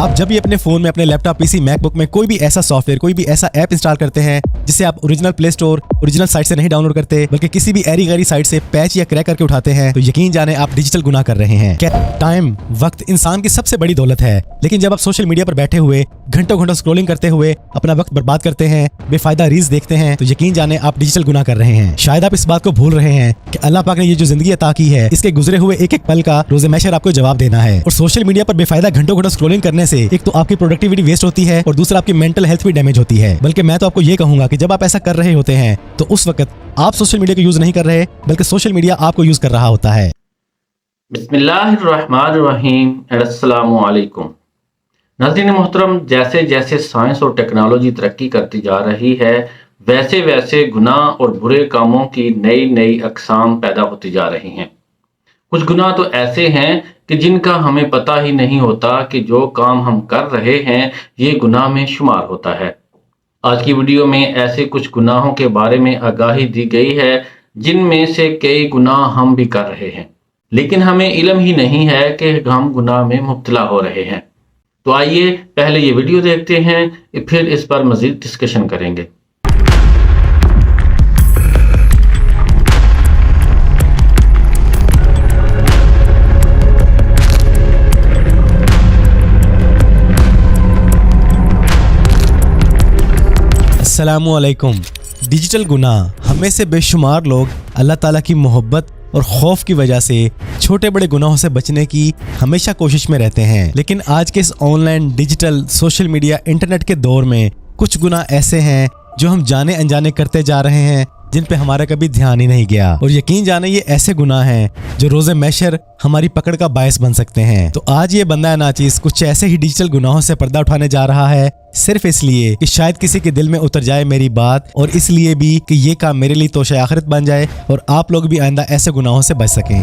आप जब भी अपने फोन में, अपने लैपटॉप, पीसी, मैकबुक में कोई भी ऐसा सॉफ्टवेयर, कोई भी ऐसा ऐप इंस्टॉल करते हैं जिसे आप original play store, original site से नहीं डाउनलोड करते बल्कि किसी भी एरी गैरी साइट से पैच या क्रैक करके उठाते हैं, तो यकीन जाने आप डिजिटल गुनाह कर रहे हैं। टाइम, वक्त इंसान की सबसे बड़ी दौलत है, लेकिन जब आप सोशल मीडिया पर बैठे हुए घंटों घंटों स्क्रॉलिंग करते हुए अपना वक्त बर्बाद करते हैं, बेफायदा रील्स देखते हैं, तो यकीन जाने आप डिजिटल गुनाह कर रहे हैं। शायद आप इस बात को भूल रहे हैं कि अल्लाह पाक ने ये जो जिंदगी अता की है, इसके गुजरे हुए एक एक पल का रोज़े महशर आपको जवाब देना है। और सोशल मीडिया पर बेफायदा घंटों घंटों स्क्रॉलिंग करने से एक तो आपकी प्रोडक्टिविटी वेस्ट होती है और दूसरा आपकी मेंटल हेल्थ भी डैमेज होती है। बल्कि मैं तो आपको ये कहूंगा कि जब आप ऐसा कर रहे होते हैं तो उस वक्त आप सोशल मीडिया को यूज नहीं कर रहे बल्कि सोशल मीडिया आपको यूज कर रहा होता है। बिस्मिल्लाहिर्रहमानिर्रहीम, अस्सलामु अलैकुम। नाज़रीन मोहतरम, जैसे जैसे साइंस और टेक्नोलॉजी तरक्की करती जा रही है, वैसे वैसे गुनाह और बुरे कामों की नई नई अक़साम पैदा होती जा रही हैं। कुछ गुनाह तो ऐसे हैं कि जिनका हमें पता ही नहीं होता कि जो काम हम कर रहे हैं ये गुनाह में शुमार होता है। आज की वीडियो में ऐसे कुछ गुनाहों के बारे में आगाही दी गई है जिनमें से कई गुनाह हम भी कर रहे हैं, लेकिन हमें इल्म ही नहीं है कि हम गुनाह में मुब्तला हो रहे हैं। तो आइए पहले ये वीडियो देखते हैं, फिर इस पर मज़ीद डिस्कशन करेंगे। अस्सलामुअलैकुम। डिजिटल गुनाह, हमें से बेशुमार लोग अल्लाह ताला की मोहब्बत और खौफ की वजह से छोटे बड़े गुनाहों से बचने की हमेशा कोशिश में रहते हैं, लेकिन आज के इस online digital social media internet के दौर में कुछ गुनाह ऐसे हैं जो हम जाने अनजाने करते जा रहे हैं, जिन पे हमारा कभी ध्यान ही नहीं गया। और यकीन जाने ये ऐसे गुनाह हैं जो रोज़े महशर हमारी पकड़ का बायस बन सकते हैं। तो आज ये बंदा नाचीज कुछ ऐसे ही डिजिटल गुनाहों से पर्दा उठाने जा रहा है, सिर्फ इसलिए कि शायद किसी के दिल में उतर जाए मेरी बात, और इसलिए भी कि ये काम मेरे लिए तोशे आखिरत बन जाए और आप लोग भी आइंदा ऐसे गुनाहों से बच सकें।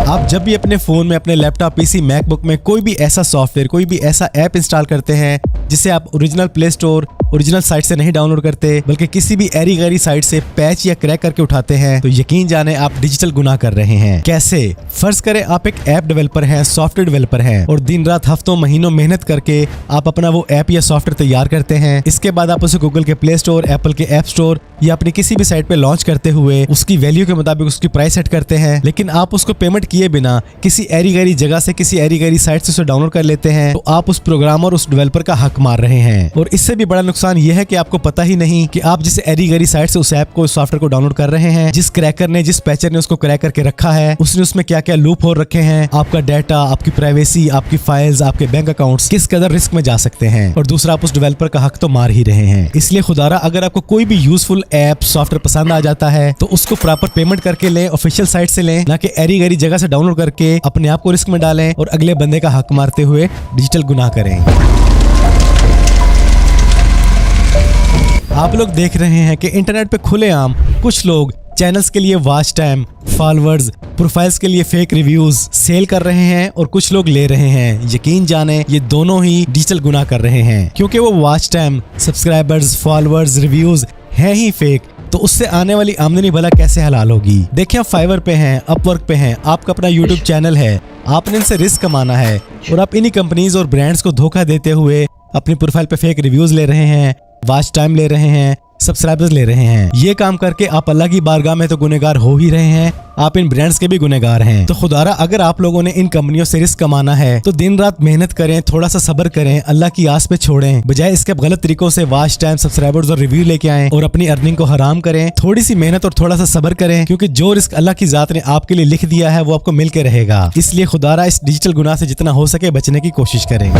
आप जब भी अपने फोन में, अपने लैपटॉप, पीसी, मैकबुक में कोई भी ऐसा सॉफ्टवेयर, कोई भी ऐसा ऐप इंस्टॉल करते हैं जिसे आप original play store, original site से नहीं डाउनलोड करते बल्कि किसी भी एरी गैरी साइट से पैच या क्रैक करके उठाते हैं, तो यकीन जाने आप डिजिटल गुनाह कर रहे हैं। कैसे? फर्ज करें आप एक ऐप डेवलपर हैं, सॉफ्टवेयर डेवलपर हैं, और दिन रात हफ्तों महीनों मेहनत करके आप अपना वो ऐप या सॉफ्टवेयर तैयार करते हैं। इसके बाद आप उसे गूगल के प्ले स्टोर, एप्पल के ऐप स्टोर या अपनी किसी भी साइट पे लॉन्च करते हुए उसकी वैल्यू के मुताबिक उसकी प्राइस सेट करते हैं, लेकिन आप उसको पेमेंट किए बिना किसी एरी गैरी जगह से, किसी एरी गैरी साइट से उसे डाउनलोड कर लेते हैं, तो आप उस प्रोग्रामर, उस डेवलपर का हक मार रहे हैं। और इससे भी बड़ा नुकसान यह है कि आपको पता ही नहीं कि आप जिस एरी गैरी साइट से उस ऐप को, उस सॉफ्टवेयर को डाउनलोड कर रहे हैं, जिस क्रैकर ने, जिस पैचर ने उसको क्रैक करके रखा है, उसने उसमें क्या क्या लूप होल रखे हैं, आपका डाटा, आपकी प्राइवेसी, आपकी फाइल्स, आपके बैंक अकाउंट्स किस कदर रिस्क में जा सकते हैं। और दूसरा, आप उस डेवलपर का हक तो मार ही रहे हैं। इसलिए खुदारा अगर आपको कोई भी यूजफुल ऐप, सॉफ्टवेयर पसंद आ जाता है तो उसको प्रॉपर पेमेंट करके लें, ऑफिशियल साइट से लें, ना कि एरी गैरी जगह से डाउनलोड करके अपने आप को रिस्क में डालें और अगले बंदे का हक मारते हुए डिजिटल गुनाह करें। आप लोग देख रहे हैं कि इंटरनेट पे खुलेआम कुछ लोग चैनल्स के लिए वॉच टाइम, फॉलोअर्स, प्रोफाइल्स के लिए फेक रिव्यूज सेल कर रहे हैं और कुछ लोग ले रहे हैं। यकीन जाने ये दोनों ही डिजिटल गुनाह कर रहे हैं, क्योंकि वो watch time, subscribers, followers, reviews है ही फेक, तो उससे आने वाली आमदनी भला कैसे हलाल होगी। देखिए, आप फाइवर पे हैं, अपवर्क पे हैं, आपका अपना यूट्यूब चैनल है, आपने इनसे रिस्क कमाना है और आप इन्हीं कंपनीज और ब्रांड्स को धोखा देते हुए अपनी प्रोफाइल पे फेक रिव्यूज ले रहे हैं, वॉच टाइम ले रहे हैं, सब्सक्राइबर्स ले रहे हैं। ये काम करके आप अल्लाह की बारगाह में तो गुनहगार हो ही रहे हैं, आप इन ब्रांड्स के भी गुनहगार हैं। तो खुदारा अगर आप लोगों ने इन कंपनियों से रिस्क कमाना है तो दिन रात मेहनत करें, थोड़ा सा सब्र करें, अल्लाह की आस पे छोड़ें, बजाय इसके गलत तरीकों से वॉच टाइम, सब्सक्राइबर्स और रिव्यू लेके आएं और अपनी अर्निंग को हराम करें। थोड़ी सी मेहनत और थोड़ा सा सब्र करें, क्योंकि जो रिस्क अल्लाह की जात ने आपके लिए लिख दिया है वो आपको मिल के रहेगा। इसलिए खुदारा इस डिजिटल गुनाह से जितना हो सके बचने की कोशिश करें।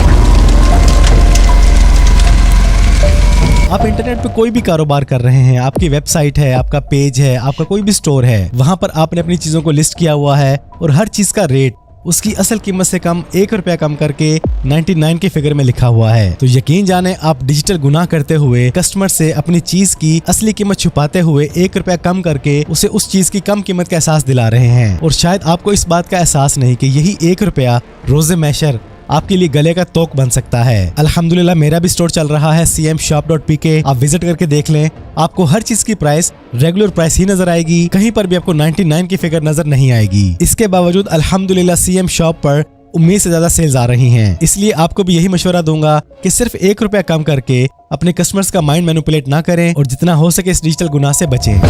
आप इंटरनेट पे कोई भी कारोबार कर रहे हैं, आपकी वेबसाइट है, आपका पेज है, आपका कोई भी स्टोर है, वहां पर आपने अपनी चीजों को लिस्ट किया हुआ है और हर चीज का रेट उसकी असल कीमत से कम 1 रुपया कम करके 99 के फिगर में लिखा हुआ है, तो यकीन जाने आप डिजिटल गुनाह करते हुए कस्टमर से अपनी चीज की असली कीमत छुपाते हुए 1 रुपया कम करके उसे उस चीज की कम कीमत का एहसास दिला रहे हैं। और शायद आपको इस बात का एहसास नहीं कि यही 1 रुपया रोज़े महशर आपके लिए गले का तोक बन सकता है। अल्हम्दुलिल्लाह मेरा भी स्टोर चल रहा है cmshop.pk, आप विजिट करके देख लें। आपको हर चीज की प्राइस रेगुलर प्राइस ही नजर आएगी, कहीं पर भी आपको 99 की फिगर नजर नहीं आएगी। इसके बावजूद अल्हम्दुलिल्लाह CM शॉप पर उम्मीद से ज्यादा सेल्स आ रही हैं। इसलिए आपको भी यही मशवरा दूंगा कि सिर्फ 1 रुपया कम करके अपने कस्टमर्स का माइंड मैनिपुलेट ना करें और जितना हो सके इस डिजिटल गुनाह से बचें।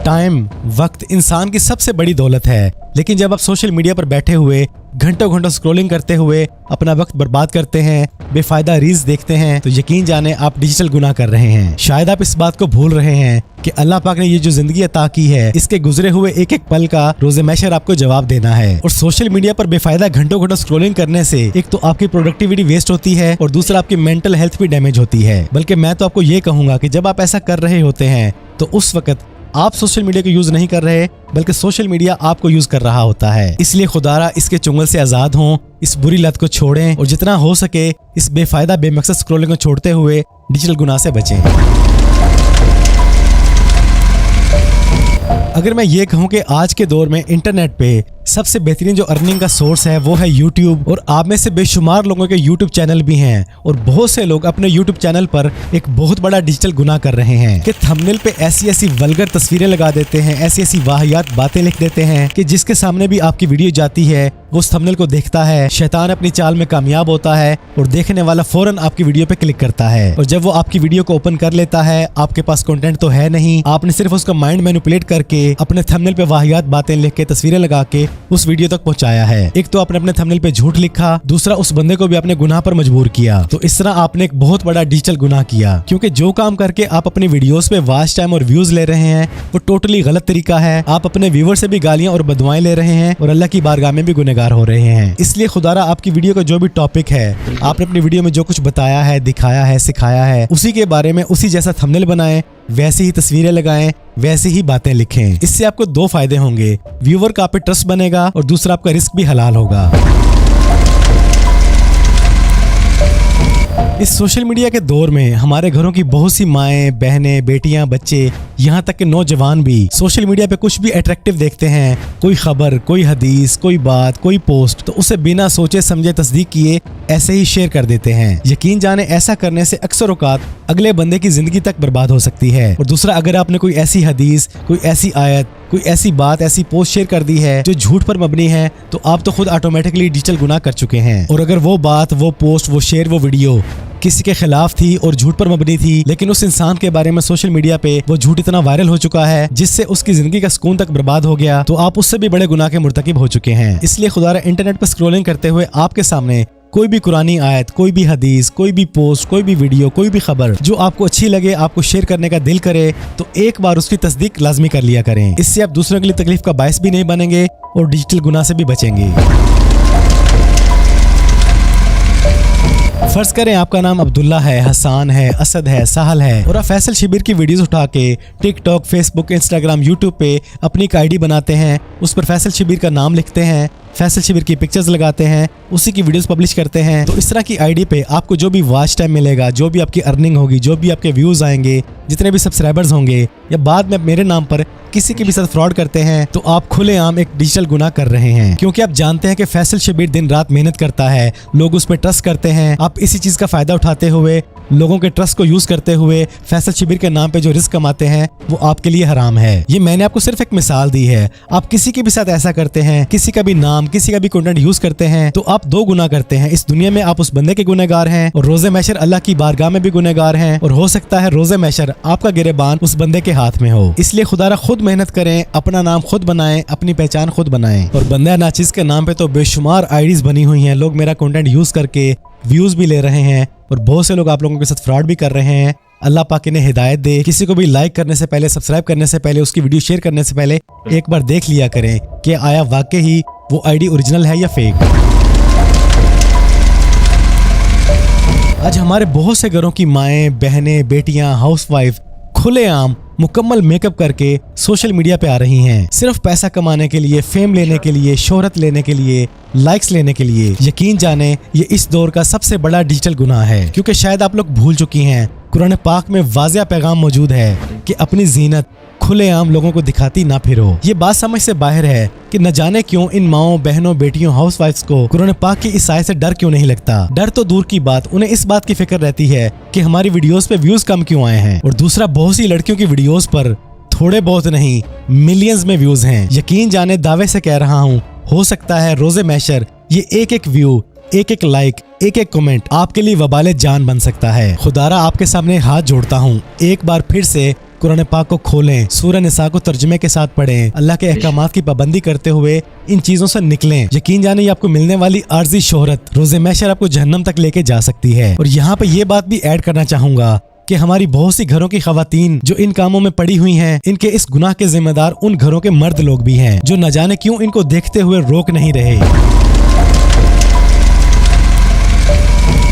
टाइम, वक्त इंसान की सबसे बड़ी दौलत है, लेकिन जब आप सोशल मीडिया पर बैठे हुए घंटों घंटों स्क्रॉलिंग करते हुए अपना वक्त बर्बाद करते हैं, बेफायदा रील्स देखते हैं, तो यकीन जाने आप डिजिटल गुनाह कर रहे हैं। शायद आप इस बात को भूल रहे हैं कि अल्लाह पाक ने ये जो जिंदगी अता की है, इसके गुजरे हुए एक एक पल का रोज़े महशर आपको जवाब देना है। और सोशल मीडिया पर बेफायदा घंटों घंटों स्क्रॉलिंग करने से एक तो आपकी प्रोडक्टिविटी वेस्ट होती है और दूसरा आपकी मेंटल हेल्थ भी डैमेज होती है। बल्कि मैं तो आपको ये कहूंगा कि जब आप ऐसा कर रहे होते हैं तो उस वक्त आप सोशल मीडिया को यूज नहीं कर रहे, बल्कि सोशल मीडिया आपको यूज कर रहा होता है। इसलिए खुदारा इसके चुंगल से आजाद हों, इस बुरी लत को छोड़ें और जितना हो सके इस बेफायदा बेमकसद स्क्रॉलिंग को छोड़ते हुए डिजिटल गुनाह से बचें। अगर मैं ये कहूँ कि आज के दौर में इंटरनेट पे सबसे बेहतरीन जो अर्निंग का सोर्स है वो है यूट्यूब, और आप में से बेशुमार लोगों के यूट्यूब चैनल भी हैं और बहुत से लोग अपने यूट्यूब चैनल पर एक बहुत बड़ा डिजिटल गुनाह कर रहे हैं कि थंबनेल पे ऐसी ऐसी वल्गर तस्वीरें लगा देते हैं, ऐसी ऐसी वाहियात बातें लिख देते हैं कि जिसके सामने भी आपकी वीडियो जाती है वो उस थंबनेल को देखता है, शैतान अपनी चाल में कामयाब होता है और देखने वाला फौरन आपकी वीडियो पे क्लिक करता है। और जब वो आपकी वीडियो को ओपन कर लेता है, आपके पास कंटेंट तो है नहीं, आपने सिर्फ उसका माइंड मैनिपुलेट करके अपने थंबनेल पे वाहियात बातें लिख के तस्वीरें लगा के उस वीडियो तक पहुंचाया है। एक तो आपने अपने थंबनेल पे झूठ लिखा, दूसरा उस बंदे को भी आपने गुनाह पर मजबूर किया। तो इस तरह आपने एक बहुत बड़ा डिजिटल गुनाह किया, क्योंकि जो काम करके आप अपनी वीडियोस पे वॉच टाइम और व्यूज ले रहे हैं वो टोटली गलत तरीका है। आप अपने व्यूअर से भी गालियां और बददुआएं ले रहे हैं और अल्लाह की बारगाह में भी गुनहगार हो रहे हैं। इसलिए खुदारा आपकी वीडियो का जो भी टॉपिक है, आपने अपनी वीडियो में जो कुछ बताया है, दिखाया है, सिखाया है, उसी के बारे में उसी जैसा थंबनेल बनाएं, वैसी ही तस्वीरें लगाएं, वैसी ही बातें लिखें। इससे आपको 2 फायदे होंगे, व्यूअर का आप पे ट्रस्ट बनेगा और दूसरा आपका रिस्क भी हलाल होगा। इस सोशल मीडिया के दौर में हमारे घरों की बहुत सी माएं, बहनें, बेटियां, बच्चे, यहाँ तक कि नौजवान भी सोशल मीडिया पे कुछ भी अट्रैक्टिव देखते हैं, कोई खबर, कोई हदीस, कोई बात, कोई पोस्ट, तो उसे बिना सोचे समझे तस्दीक किए ऐसे ही शेयर कर देते हैं। यकीन जाने ऐसा करने से अक्सर औकात अगले बंदे की जिंदगी तक बर्बाद हो सकती है। और दूसरा, अगर आपने कोई ऐसी हदीस, कोई ऐसी आयत, कोई ऐसी बात, ऐसी पोस्ट शेयर कर दी है जो झूठ पर मबनी है, तो आप तो खुद ऑटोमेटिकली डिजिटल गुनाह कर चुके हैं। और अगर वो बात, वो पोस्ट, वो शेयर, वो वीडियो किसी के खिलाफ थी और झूठ पर मबनी थी, लेकिन उस इंसान के बारे में सोशल मीडिया पे वो झूठ इतना वायरल हो चुका है जिससे उसकी जिंदगी का सुकून तक बर्बाद हो गया, तो आप उससे भी बड़े गुनाह के मुर्तकिब हो चुके हैं। इसलिए खुदारा इंटरनेट पर स्क्रॉलिंग करते हुए आपके सामने कोई भी कुरानी आयत, कोई भी हदीस, कोई भी पोस्ट, कोई भी वीडियो, कोई भी खबर जो आपको अच्छी लगे, आपको शेयर करने का दिल करे, तो एक बार उसकी तस्दीक लाजमी कर लिया करें। इससे आप दूसरों के लिए तकलीफ का बायस भी नहीं बनेंगे और डिजिटल गुनाह से भी बचेंगे। फर्ज करें आपका नाम अब्दुल्ला है, हसान है, असद है, साहल है और आप फैसल शिबिर की वीडियोस उठा के टिकटॉक, फेसबुक, इंस्टाग्राम, यूट्यूब पे अपनी एक आईडी बनाते हैं, उस पर फैसल शिबिर का नाम लिखते हैं, फैसल शिबिर की पिक्चर्स लगाते हैं, उसी की वीडियोस पब्लिश करते हैं। तो इस तरह की आईडी पे आपको जो भी वॉच टाइम मिलेगा, जो भी आपकी अर्निंग होगी, जो भी आपके व्यूज आएंगे, जितने भी सब्सक्राइबर्स होंगे, या बाद में मेरे नाम पर किसी के भी साथ फ्रॉड करते हैं, तो आप खुलेआम एक डिजिटल गुनाह कर रहे हैं। क्योंकि आप जानते हैं कि फैसल शिबिर दिन रात मेहनत करता है, लोग उस पर ट्रस्ट करते हैं। आप इसी चीज का फायदा उठाते हुए, लोगों के ट्रस्ट को यूज करते हुए फैसल शिबिर के नाम पे जो रिस्क कमाते हैं वो आपके लिए हराम है। ये मैंने आपको सिर्फ एक मिसाल दी है। आप किसी के भी साथ ऐसा करते हैं, किसी का भी नाम, किसी का भी कंटेंट यूज करते हैं, तो आप 2 गुनाह करते हैं। इस दुनिया में आप उस बंदे के गुनहगार हैं और रोज़े महशर अल्लाह की बारगाह में भी गुनहगार हैं, और हो सकता है रोज़े महशर आपका गिरेबान उस बंदे के हाथ में हो। इसलिए खुदारा खुद मेहनत करें, अपना नाम खुद बनाएं, अपनी पहचान खुद बनाएं। और बंदा नाचीज के नाम पे तो बेशुमार आईडीज बनी हुई हैं, लोग मेरा कंटेंट यूज करके व्यूज भी ले रहे हैं और बहुत से लोग आप लोगों के साथ फ्रॉड भी कर रहे हैं। अल्लाह पाक इन्हें हिदायत दे। किसी को भी लाइक करने से पहले, सब्सक्राइब करने से पहले, उसकी वीडियो शेयर करने से पहले एक बार देख लिया करें कि आया वाकई ही वो आईडी ओरिजिनल है या फेक। आज हमारे बहुत से घरों की माएं, बहनें, बेटियां, हाउसवाइफ खुलेआम मुकम्मल मेकअप करके सोशल मीडिया पे आ रही हैं, सिर्फ पैसा कमाने के लिए, फेम लेने के लिए, शोहरत लेने के लिए, लाइक्स लेने के लिए। यकीन जाने ये इस दौर का सबसे बड़ा डिजिटल गुनाह है, क्योंकि शायद आप लोग भूल चुकी हैं कुरान पाक में वाज़िया पैगाम मौजूद है कि अपनी जीनत खुलेआम लोगों को दिखाती ना फिरो। ये बात समझ से बाहर है कि न जाने क्यों इन माओ, बहनों, बेटियों, हाउसवाइफ्स को कुरान पाक की इस आयत से डर क्यों नहीं लगता। डर तो दूर की बात, उन्हें इस बात की फिक्र रहती है कि हमारी वीडियोस पे व्यूज कम क्यों आए हैं। और दूसरा, बहुत सी लड़कियों की वीडियोस पर थोड़े बहुत नहीं मिलियंस में व्यूज हैं। यकीन जाने दावे से कह रहा हूँ, हो सकता है रोजे मैशर ये एक एक व्यू, एक एक लाइक, एक एक कमेंट आपके लिए वबाले जान बन सकता है। खुदारा आपके सामने हाथ जोड़ता हूँ, एक बार फिर से कुरान पाक को खोलें, सूरह निसा को तर्जुमे के साथ पढ़ें, अल्लाह के अहकामात की पाबंदी करते हुए इन चीजों से निकलें। यकीन जाने ये आपको मिलने वाली आर्जी शोहरत रोज़े महशर आपको जहन्नम तक लेके जा सकती है। और यहाँ पे ये बात भी ऐड करना चाहूंगा कि हमारी बहुत सी घरों की खवातीन जो इन कामों में पड़ी हुई हैं, इनके इस गुनाह के जिम्मेदार उन घरों के मर्द लोग भी हैं जो न जाने क्यों इनको देखते हुए रोक नहीं रहे।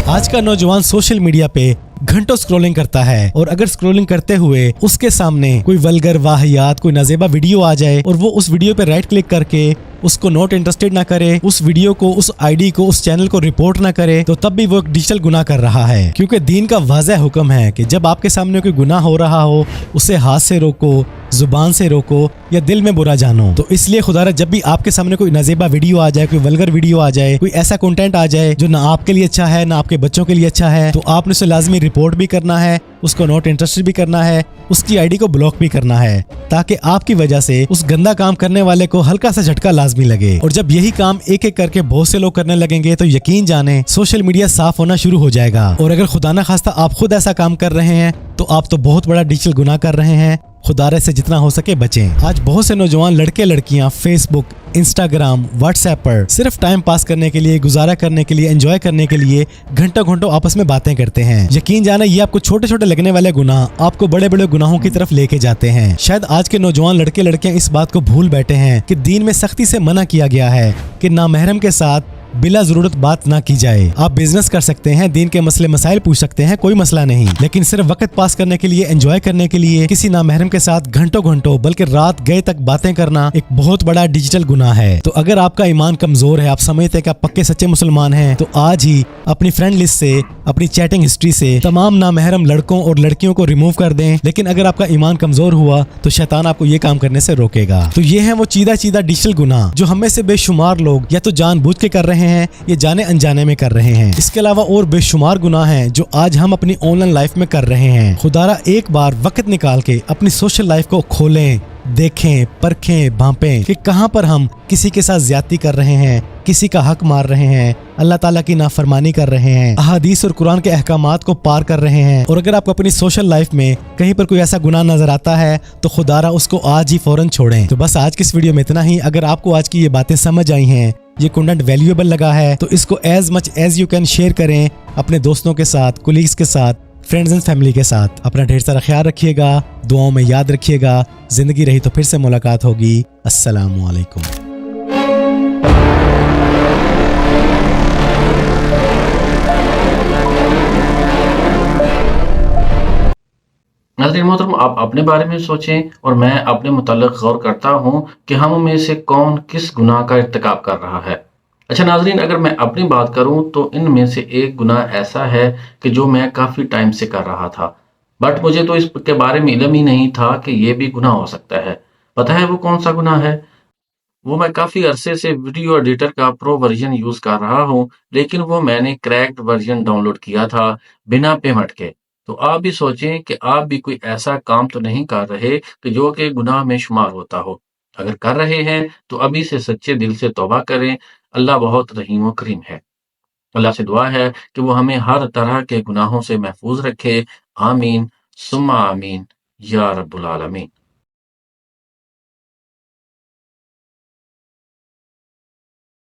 आज का नौजवान सोशल मीडिया पे घंटों स्क्रॉलिंग करता है और अगर स्क्रॉलिंग करते हुए उसके सामने कोई वल्गर वाहियात, कोई नाजेबा वीडियो आ जाए और वो उस वीडियो पे राइट क्लिक करके उसको नॉट इंटरेस्टेड ना करे, उस वीडियो को, उस आईडी को, उस चैनल को रिपोर्ट ना करे, तो तब भी वो एक डिजिटल गुनाह कर रहा है। क्योंकि दीन का वाज़ेह हुक्म है कि जब आपके सामने कोई गुनाह हो रहा हो उसे हाथ से रोको, जुबान से रोको या दिल में बुरा जानो। तो इसलिए खुदारा जब भी आपके सामने कोई नाजेबा वीडियो आ जाए, कोई वल्गर वीडियो आ जाए, कोई ऐसा कंटेंट आ जाए जो ना आपके लिए अच्छा है ना आपके बच्चों के लिए अच्छा है, तो आपने उसे लाजमी रिपोर्ट भी करना है, उसको नॉट इंटरेस्टेड भी करना है, उसकी आईडी को ब्लॉक भी करना है, ताकि आपकी वजह से उस गंदा काम करने वाले को हल्का सा झटका लाजमी लगे। और जब यही काम एक एक करके बहुत से लोग करने लगेंगे तो यकीन जाने सोशल मीडिया साफ होना शुरू हो जाएगा। और अगर खुदा ना खास्ता आप खुद ऐसा काम कर रहे हैं तो आप तो बहुत बड़ा डिजिटल गुनाह कर रहे हैं। खुदारे से जितना हो सके बचें। आज बहुत से नौजवान लड़के लड़कियां फेसबुक, इंस्टाग्राम, व्हाट्सएप पर सिर्फ टाइम पास करने के लिए, गुजारा करने के लिए, एंजॉय करने के लिए घंटों घंटों आपस में बातें करते हैं। यकीन जाना ये आपको छोटे छोटे लगने वाले गुनाह आपको बड़े बड़े गुनाहों की तरफ लेके जाते हैं। शायद आज के नौजवान लड़के लड़कियां इस बात को भूल बैठे हैं कि दीन में सख्ती से मना किया गया है कि नामहरम के साथ बिला जरूरत बात ना की जाए। आप बिजनेस कर सकते हैं, दीन के मसले मसाइल पूछ सकते हैं, कोई मसला नहीं, लेकिन सिर्फ वक्त पास करने के लिए, एंजॉय करने के लिए किसी नामहरम के साथ घंटों घंटों बल्कि रात गए तक बातें करना एक बहुत बड़ा डिजिटल गुनाह है। तो अगर आपका ईमान कमजोर है, आप समझते हैं कि आप पक्के सच्चे मुसलमान हैं, तो आज ही अपनी फ्रेंड लिस्ट से, अपनी चैटिंग हिस्ट्री से तमाम नामहरम लड़कों और लड़कियों को रिमूव कर दें। लेकिन अगर आपका ईमान कमजोर हुआ तो शैतान आपको ये काम करने से रोकेगा। तो ये है वो चीदा चीदा डिजिटल गुनाह जो हमें से बेशुमार लोग या तो जानबूझ के कर रहे हैं या जाने अनजाने में कर रहे हैं। इसके अलावा और बेशुमार गुनाह हैं जो आज हम अपनी ऑनलाइन लाइफ में कर रहे हैं। खुदारा एक बार वक्त निकाल के अपनी सोशल लाइफ को खोलें, देखें, परखें, भांपें कि कहां पर हम किसी के साथ ज्यादती कर रहे हैं, किसी का हक मार रहे हैं, अल्लाह ताला की नाफरमानी कर रहे हैं, अहादीस और कुरान के अहकामात को पार कर रहे हैं। और अगर आपको अपनी सोशल लाइफ में कहीं पर कोई ऐसा गुनाह नजर आता है तो खुदारा उसको आज ही फौरन छोड़ें। तो बस आज की इस वीडियो में इतना ही। अगर आपको आज की ये बातें समझ आई हैं, ये कंटेंट वैल्यूएबल लगा है, तो इसको as much as you can share करें अपने दोस्तों के साथ, कुलीग्स के साथ, फ्रेंड्स एंड फैमिली के साथ। अपना ढेर सारा ख्याल रखिएगा, दुआओं में याद रखिएगा। जिंदगी रही तो फिर से मुलाकात होगी। अस्सलामु अलैकुम। नाज़रीन मोहतरम, आप अपने बारे में सोचें और मैं अपने मुताल्लिक़ गौर करता हूँ कि हम में से कौन किस गुनाह का इर्तिकाब कर रहा है। अच्छा नाज़रीन, अगर मैं अपनी बात करूँ तो इनमें से एक गुनाह ऐसा है कि जो मैं काफ़ी टाइम से कर रहा था, बट मुझे तो इसके बारे में इल्म ही नहीं था कि ये भी गुनाह हो सकता है। पता है वो कौन सा गुनाह है? वो मैं काफ़ी अरसे से वीडियो एडिटर का प्रो वर्जन यूज़ कर रहा हूँ, लेकिन वो मैंने क्रैक्ड वर्जन डाउनलोड किया था बिना पेमेंट के। तो आप भी सोचें कि आप भी कोई ऐसा काम तो नहीं कर रहे कि जो कि गुनाह में शुमार होता हो। अगर कर रहे हैं तो अभी से सच्चे दिल से तौबा करें। अल्लाह बहुत रहीम व करीम है। अल्लाह से दुआ है कि वो हमें हर तरह के गुनाहों से महफूज रखे। आमीन सुम्मा आमीन या रब्बुल आलमीन।